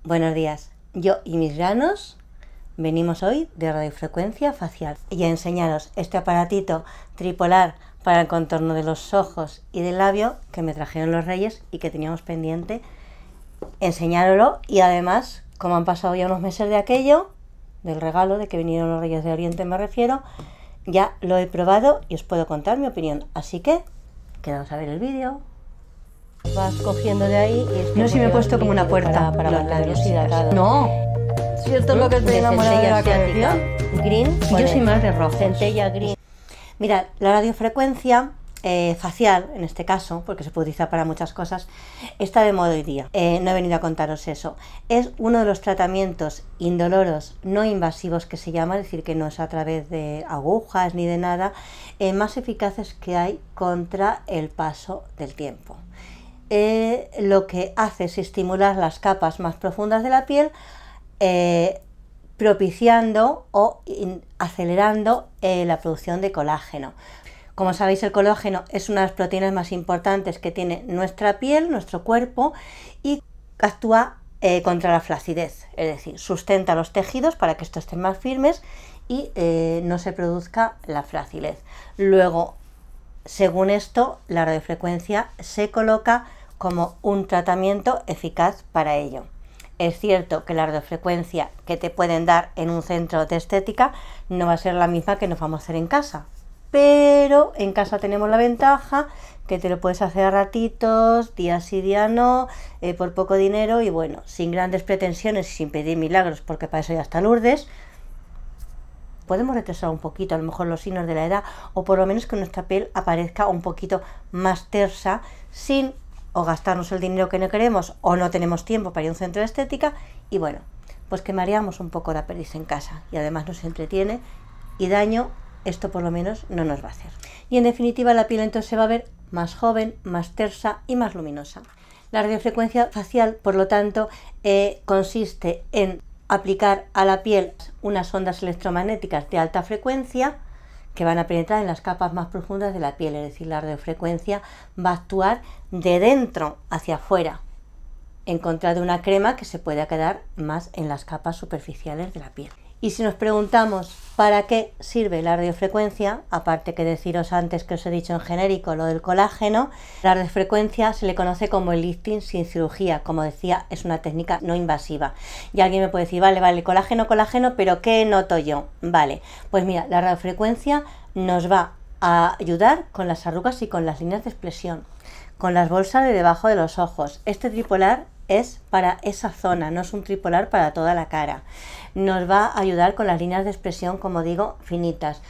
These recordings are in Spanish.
Buenos días, yo y mis granos venimos hoy de radiofrecuencia facial y a enseñaros este aparatito tripolar para el contorno de los ojos y del labio que me trajeron los Reyes y que teníamos pendiente enseñároslo. Y además, como han pasado ya unos meses de aquello, del regalo de que vinieron los Reyes de Oriente me refiero, ya lo he probado y os puedo contar mi opinión, así que quedaos a ver el vídeo. Vas cogiendo de ahí y no sé si me he puesto como una puerta para los labios labios hidratados. no, Si esto es lo que estoy enamorada de la centella canción. Green. yo soy más de rojo. Centella green. Mirad, la radiofrecuencia facial, en este caso, porque se puede utilizar para muchas cosas, está de moda hoy día. No he venido a contaros eso. Es uno de los tratamientos indoloros, no invasivos que se llama, es decir, que no es a través de agujas ni de nada, más eficaces que hay contra el paso del tiempo. Lo que hace es estimular las capas más profundas de la piel, propiciando o acelerando la producción de colágeno. Como sabéis, el colágeno es una de las proteínas más importantes que tiene nuestra piel, nuestro cuerpo, y actúa contra la flacidez, es decir, sustenta los tejidos para que estos estén más firmes y no se produzca la flacidez. Luego, según esto, la radiofrecuencia se coloca como un tratamiento eficaz para ello. Es cierto que la radiofrecuencia que te pueden dar en un centro de estética no va a ser la misma que nos vamos a hacer en casa, pero en casa tenemos la ventaja que te lo puedes hacer a ratitos, día sí, día no, por poco dinero y bueno, sin grandes pretensiones y sin pedir milagros, porque para eso ya está Lourdes. Podemos retrasar un poquito a lo mejor los signos de la edad, o por lo menos que nuestra piel aparezca un poquito más tersa, sin o gastarnos el dinero que no queremos o no tenemos tiempo para ir a un centro de estética, y bueno, pues que mareamos un poco la perdiz en casa y además nos entretiene, y daño esto por lo menos no nos va a hacer. Y en definitiva la piel entonces se va a ver más joven, más tersa y más luminosa. La radiofrecuencia facial, por lo tanto, consiste en aplicar a la piel unas ondas electromagnéticas de alta frecuencia que van a penetrar en las capas más profundas de la piel, es decir, la radiofrecuencia va a actuar de dentro hacia afuera, en contra de una crema que se puede quedar más en las capas superficiales de la piel. Y si nos preguntamos para qué sirve la radiofrecuencia, aparte que deciros antes que os he dicho en genérico lo del colágeno, la radiofrecuencia se le conoce como el lifting sin cirugía. Como decía, es una técnica no invasiva. Y alguien me puede decir, vale, colágeno, pero ¿qué noto yo? Vale, pues mira, la radiofrecuencia nos va a ayudar con las arrugas y con las líneas de expresión, con las bolsas de debajo de los ojos. Este tripolar es para esa zona, no es un tripolar para toda la cara. Nos va a ayudar con las líneas de expresión, como digo, finitas.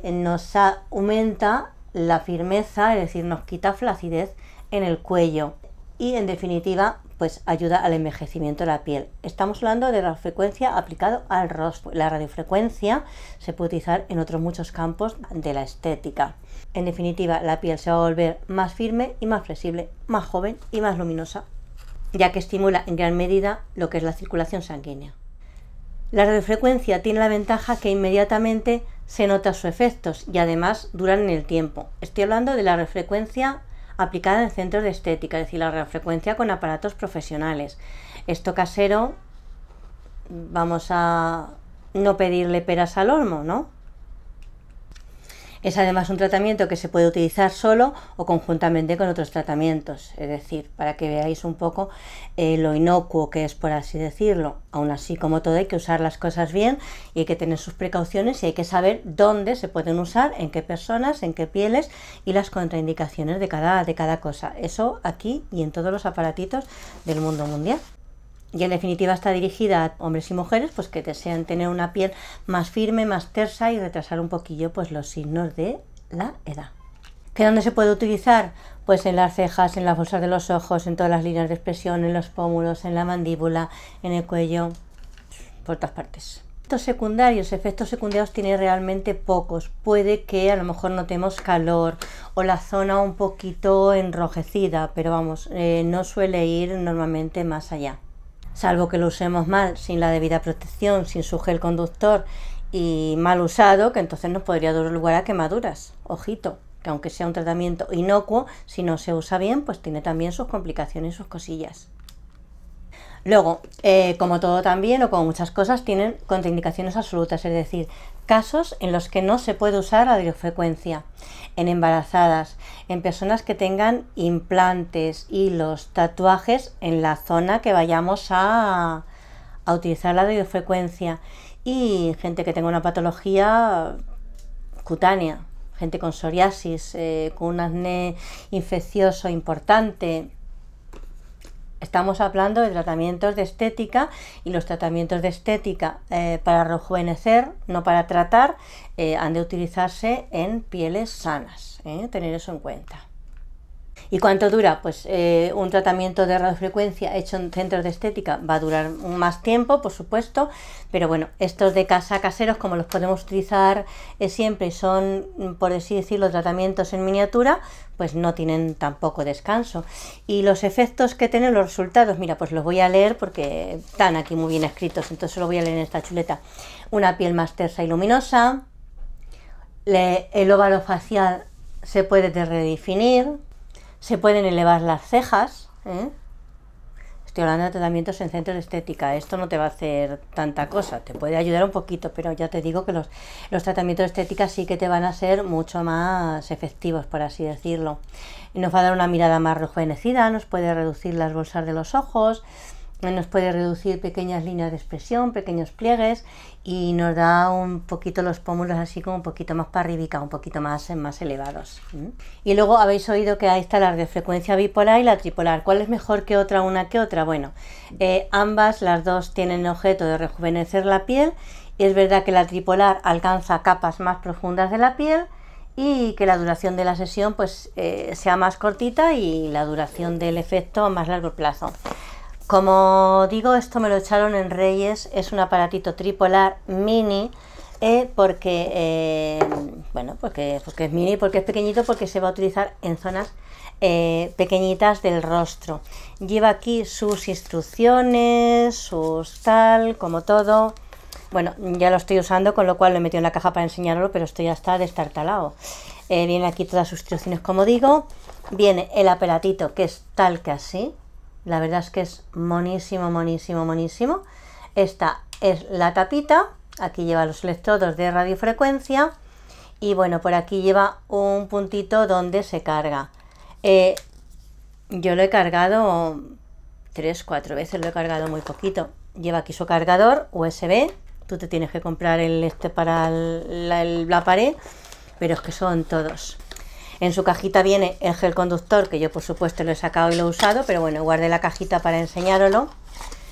Nos aumenta la firmeza, es decir, nos quita flacidez en el cuello y en definitiva pues ayuda al envejecimiento de la piel. Estamos hablando de radiofrecuencia aplicado al rostro. La radiofrecuencia se puede utilizar en otros muchos campos de la estética. En definitiva, la piel se va a volver más firme y más flexible, más joven y más luminosa, ya que estimula en gran medida lo que es la circulación sanguínea. La radiofrecuencia tiene la ventaja que inmediatamente se nota sus efectos y además duran en el tiempo. Estoy hablando de la radiofrecuencia aplicada en centros de estética, es decir, la radiofrecuencia con aparatos profesionales. Esto casero, vamos a no pedirle peras al olmo, ¿no? Es además un tratamiento que se puede utilizar solo o conjuntamente con otros tratamientos, es decir, para que veáis un poco lo inocuo que es, por así decirlo. Aún así, como todo, hay que usar las cosas bien y hay que tener sus precauciones y hay que saber dónde se pueden usar, en qué personas, en qué pieles y las contraindicaciones de cada cosa. Eso aquí y en todos los aparatitos del mundo mundial. Y en definitiva está dirigida a hombres y mujeres pues que desean tener una piel más firme, más tersa y retrasar un poquillo pues los signos de la edad. ¿Que dónde se puede utilizar? Pues en las cejas, en las bolsas de los ojos, en todas las líneas de expresión, en los pómulos, en la mandíbula, en el cuello, por todas partes. Efectos secundarios tiene realmente pocos. Puede que a lo mejor notemos calor o la zona un poquito enrojecida, pero vamos, no suele ir normalmente más allá. Salvo que lo usemos mal, sin la debida protección, sin su gel conductor y mal usado, que entonces nos podría dar lugar a quemaduras. Ojito, que aunque sea un tratamiento inocuo, si no se usa bien, pues tiene también sus complicaciones y sus cosillas. Luego, como todo también, o como muchas cosas, tienen contraindicaciones absolutas, es decir, casos en los que no se puede usar radiofrecuencia, en embarazadas, en personas que tengan implantes, hilos, tatuajes en la zona que vayamos a utilizar la radiofrecuencia, y gente que tenga una patología cutánea, gente con psoriasis, con un acné infeccioso importante. Estamos hablando de tratamientos de estética, y los tratamientos de estética para rejuvenecer, no para tratar, han de utilizarse en pieles sanas, tener eso en cuenta. ¿Y cuánto dura? Pues un tratamiento de radiofrecuencia hecho en centros de estética va a durar más tiempo, por supuesto, pero bueno, estos de casa caseros, como los podemos utilizar siempre y son, por así decirlo, tratamientos en miniatura, pues no tienen tampoco descanso. Y los efectos que tienen, los resultados, mira, pues los voy a leer porque están aquí muy bien escritos, entonces los voy a leer en esta chuleta. Una piel más tersa y luminosa, el óvalo facial se puede redefinir, se pueden elevar las cejas, Estoy hablando de tratamientos en centros de estética. Esto no te va a hacer tanta cosa, te puede ayudar un poquito, pero ya te digo que los tratamientos de estética sí que te van a ser mucho más efectivos, por así decirlo. Y nos va a dar una mirada más rejuvenecida, nos puede reducir las bolsas de los ojos, nos puede reducir pequeñas líneas de expresión, pequeños pliegues, y nos da un poquito los pómulos así como un poquito más para arriba, un poquito más elevados. Y luego habéis oído que ahí está la radiofrecuencia bipolar y la tripolar. ¿Cuál es mejor que otra, una que otra? Bueno, ambas, las dos, tienen objeto de rejuvenecer la piel, y es verdad que la tripolar alcanza capas más profundas de la piel, y que la duración de la sesión pues sea más cortita, y la duración del efecto a más largo plazo. Como digo, esto me lo echaron en Reyes, es un aparatito tripolar mini, porque es mini, porque es pequeñito, porque se va a utilizar en zonas pequeñitas del rostro. Lleva aquí sus instrucciones, sus tal, como todo. Bueno, ya lo estoy usando, con lo cual lo he metido en la caja para enseñarlo, pero esto ya está destartalado. Viene aquí todas sus instrucciones, como digo. Viene el aparatito, que es tal que así. La verdad es que es monísimo, monísimo, monísimo. Esta es la tapita. Aquí lleva los electrodos de radiofrecuencia. Y bueno, por aquí lleva un puntito donde se carga. Yo lo he cargado 3-4 veces, lo he cargado muy poquito. Lleva aquí su cargador USB. Tú te tienes que comprar para la pared, pero es que son todos. En su cajita viene el gel conductor, que yo por supuesto lo he sacado y lo he usado, pero bueno, guardé la cajita para enseñároslo,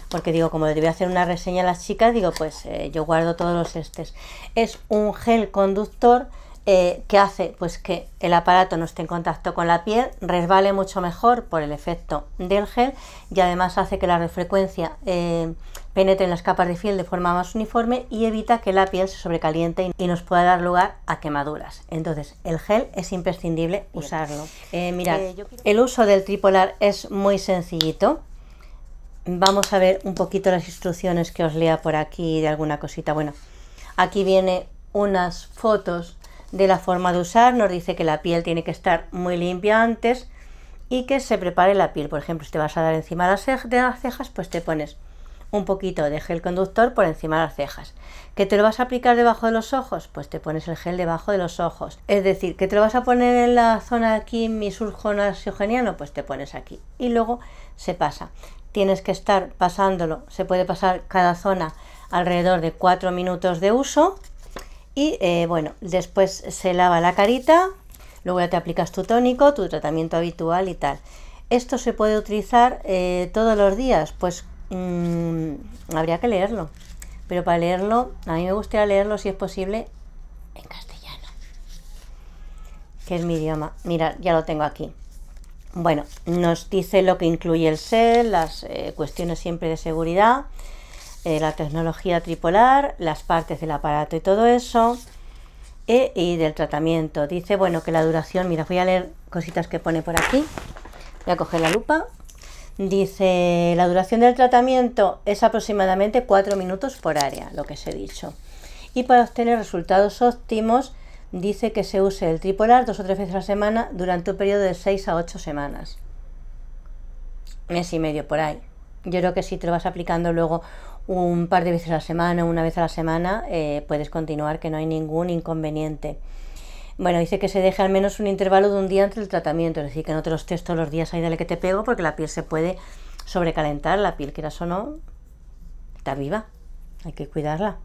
porque digo, como le debía hacer una reseña a las chicas, digo, pues yo guardo todos los estes. Es un gel conductor que hace pues que el aparato no esté en contacto con la piel, resbale mucho mejor por el efecto del gel, y además hace que la radiofrecuencia penetre en las capas de piel de forma más uniforme, y evita que la piel se sobrecaliente y nos pueda dar lugar a quemaduras. Entonces el gel es imprescindible usarlo. Mirad, el uso del tripolar es muy sencillito. Vamos a ver un poquito las instrucciones, que os lea por aquí de alguna cosita. Bueno, aquí viene unas fotos de la forma de usar. Nos dice que la piel tiene que estar muy limpia antes, y que se prepare la piel. Por ejemplo, si te vas a dar encima de las cejas, pues te pones un poquito de gel conductor por encima de las cejas. ¿Que te lo vas a aplicar debajo de los ojos? Pues te pones el gel debajo de los ojos. Es decir, ¿que te lo vas a poner en la zona aquí, mi surco nasogeniano? Pues te pones aquí, y luego se pasa. Tienes que estar pasándolo, se puede pasar cada zona alrededor de 4 minutos de uso. Y bueno, después se lava la carita, luego ya te aplicas tu tónico, tu tratamiento habitual y tal. Esto se puede utilizar todos los días, pues habría que leerlo, pero para leerlo, a mí me gustaría leerlo, si es posible, en castellano, que es mi idioma. Mira, ya lo tengo aquí. Bueno, nos dice lo que incluye el gel, las cuestiones siempre de seguridad, la tecnología tripolar, las partes del aparato y todo eso, y del tratamiento. Dice, bueno, que la duración, mira, voy a leer cositas que pone por aquí, voy a coger la lupa. Dice, la duración del tratamiento es aproximadamente 4 minutos por área, lo que os he dicho. Y para obtener resultados óptimos, dice que se use el tripolar 2 o 3 veces a la semana durante un periodo de 6 a 8 semanas. Mes y medio por ahí. Yo creo que si te lo vas aplicando luego un par de veces a la semana, una vez a la semana, puedes continuar, que no hay ningún inconveniente. Bueno, dice que se deje al menos un intervalo de un día entre el tratamiento, es decir, que no te los estés todos los días ahí dale que te pego, porque la piel se puede sobrecalentar, la piel, quieras o no, está viva, hay que cuidarla.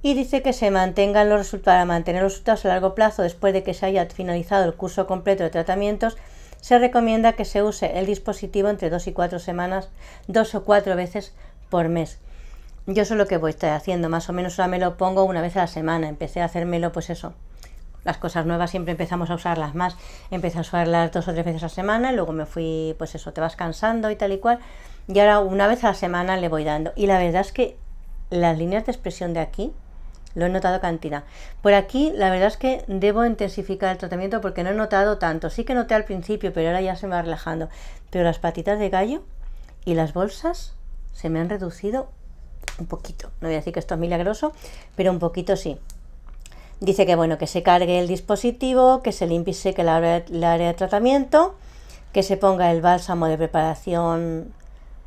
Y dice que se mantengan los resultados, para mantener los resultados a largo plazo después de que se haya finalizado el curso completo de tratamientos, se recomienda que se use el dispositivo entre 2 y 4 semanas, 2 o 4 veces por mes. Yo eso es lo que voy a estar haciendo, más o menos ahora me lo pongo una vez a la semana, empecé a hacérmelo pues eso. Las cosas nuevas siempre empezamos a usarlas más, empecé a usarlas 2 o 3 veces a la semana, y luego me fui, pues eso, te vas cansando y tal y cual, y ahora una vez a la semana le voy dando. Y la verdad es que las líneas de expresión de aquí, lo he notado cantidad. Por aquí la verdad es que debo intensificar el tratamiento porque no he notado tanto, sí que noté al principio, pero ahora ya se me va relajando. Pero las patitas de gallo y las bolsas se me han reducido un poquito, no voy a decir que esto es milagroso, pero un poquito sí. Dice que bueno, que se cargue el dispositivo, que se limpie y seque el área de tratamiento, que se ponga el bálsamo de preparación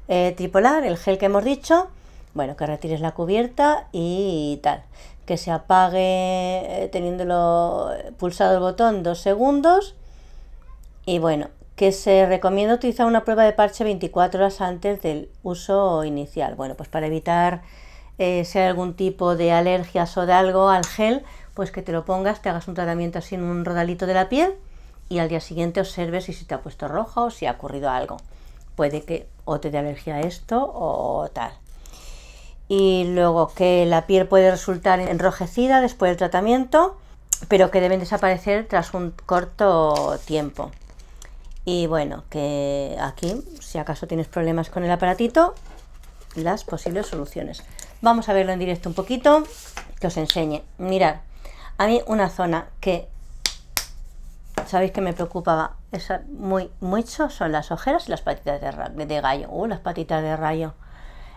tripolar, el gel que hemos dicho, bueno, que retires la cubierta y tal, que se apague teniéndolo pulsado el botón 2 segundos y bueno, que se recomienda utilizar una prueba de parche 24 horas antes del uso inicial. Bueno, pues para evitar si hay algún tipo de alergias o de algo al gel, pues que te lo pongas, te hagas un tratamiento así en un rodalito de la piel y al día siguiente observes si se te ha puesto roja o si ha ocurrido algo. Puede que o te dé alergia a esto o tal. Y luego que la piel puede resultar enrojecida después del tratamiento, pero que deben desaparecer tras un corto tiempo. Y bueno, que aquí, si acaso tienes problemas con el aparatito, las posibles soluciones. Vamos a verlo en directo un poquito, que os enseñe. Mirad, a mí una zona que sabéis que me preocupaba mucho son las ojeras y las patitas de gallo. Las patitas de rayo.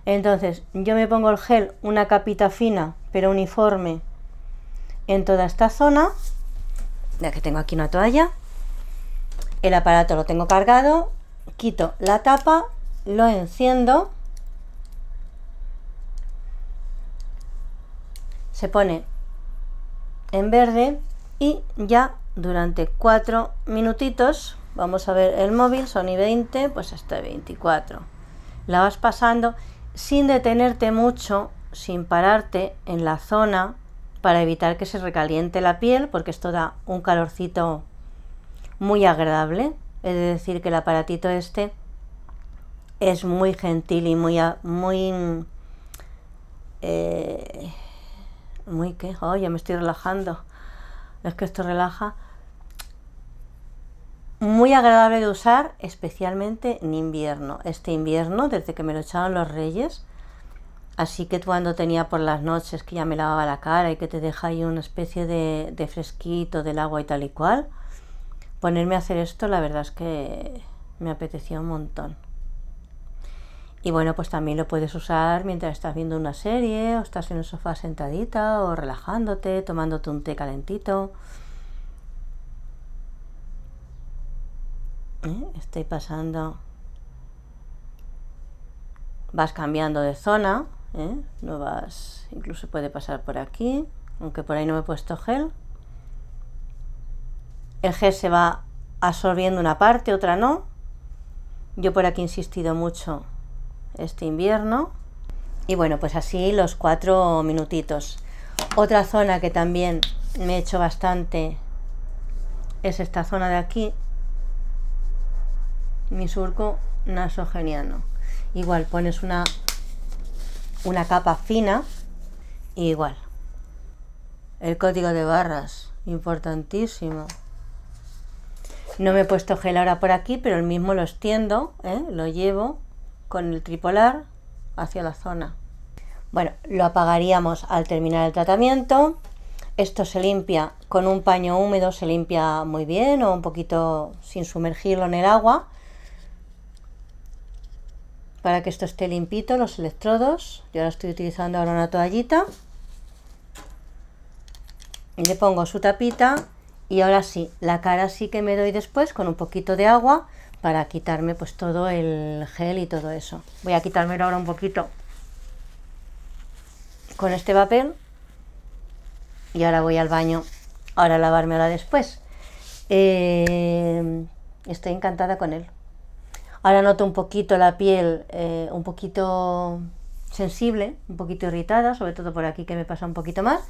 Entonces yo me pongo el gel, una capita fina pero uniforme en toda esta zona, ya que tengo aquí una toalla. El aparato lo tengo cargado, quito la tapa, lo enciendo, se pone en verde y ya durante 4 minutitos, vamos a ver el móvil, son y 20, pues hasta 24, la vas pasando sin detenerte mucho, sin pararte en la zona para evitar que se recaliente la piel, porque esto da un calorcito muy agradable. Es decir, que el aparatito este es muy gentil y muy ¿qué? Oh, ya me estoy relajando. Es que esto relaja. Muy agradable de usar, especialmente en invierno. Este invierno, desde que me lo echaron los Reyes, así que cuando tenía por las noches que ya me lavaba la cara y que te deja ahí una especie de fresquito del agua y tal y cual, ponerme a hacer esto, la verdad es que me apetecía un montón. Y bueno, pues también lo puedes usar mientras estás viendo una serie, o estás en el sofá sentadita, o relajándote, tomándote un té calentito. Estoy pasando, vas cambiando de zona, no vas, incluso puede pasar por aquí, aunque por ahí no me he puesto gel. El gel se va absorbiendo una parte, otra no. Yo por aquí he insistido mucho este invierno. Y bueno, pues así los 4 minutitos. Otra zona que también me he hecho bastante es esta zona de aquí, mi surco nasogeniano. Igual pones una capa fina y igual. El código de barras, importantísimo. No me he puesto gel ahora por aquí, pero el mismo lo extiendo, lo llevo con el tripolar hacia la zona. Bueno, lo apagaríamos al terminar el tratamiento. Esto se limpia con un paño húmedo, se limpia muy bien, o un poquito sin sumergirlo en el agua, para que esto esté limpito, los electrodos. Yo ahora estoy utilizando ahora una toallita. Y le pongo su tapita. Y ahora sí, la cara sí que me doy después con un poquito de agua para quitarme pues todo el gel y todo eso. Voy a quitármelo ahora un poquito con este papel y ahora voy al baño, ahora a lavármela después. Estoy encantada con él. Ahora noto un poquito la piel un poquito sensible, un poquito irritada, sobre todo por aquí que me pasa un poquito más,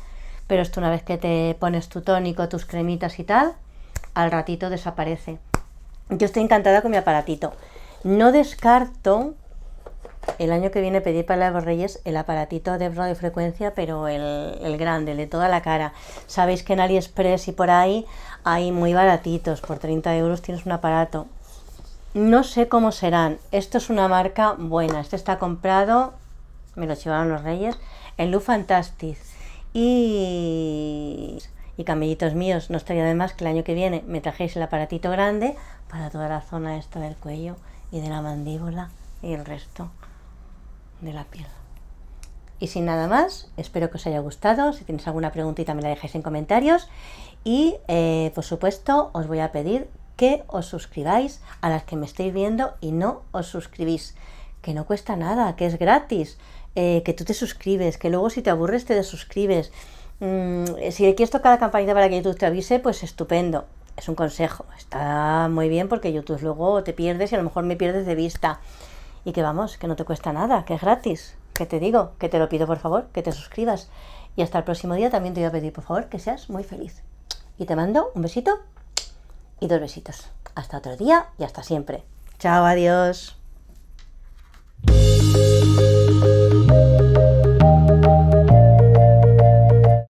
pero esto una vez que te pones tu tónico, tus cremitas y tal, al ratito desaparece. Yo estoy encantada con mi aparatito. No descarto el año que viene pedir para los Reyes el aparatito de radiofrecuencia, pero el grande, el de toda la cara. Sabéis que en AliExpress y por ahí hay muy baratitos, por 30 euros tienes un aparato. No sé cómo serán. Esto es una marca buena. Este está comprado, me lo llevaron los Reyes, en Look Fantastic. Y camellitos míos, no estaría de más que el año que viene me trajéis el aparatito grande para toda la zona esta del cuello y de la mandíbula y el resto de la piel. Y sin nada más, espero que os haya gustado. Si tenéis alguna preguntita me la dejáis en comentarios y por supuesto os voy a pedir que os suscribáis a las que me estáis viendo y no os suscribís, que no cuesta nada, que es gratis, que tú te suscribes, que luego si te aburres te desuscribes. Si le quieres tocar la campanita para que YouTube te avise, pues estupendo, es un consejo, está muy bien porque YouTube luego te pierdes y a lo mejor me pierdes de vista. Y que vamos, que no te cuesta nada, que es gratis, que te digo, que te lo pido por favor, que te suscribas. Y hasta el próximo día también te voy a pedir por favor que seas muy feliz. Y te mando un besito y 2 besitos. Hasta otro día y hasta siempre. Chao, adiós.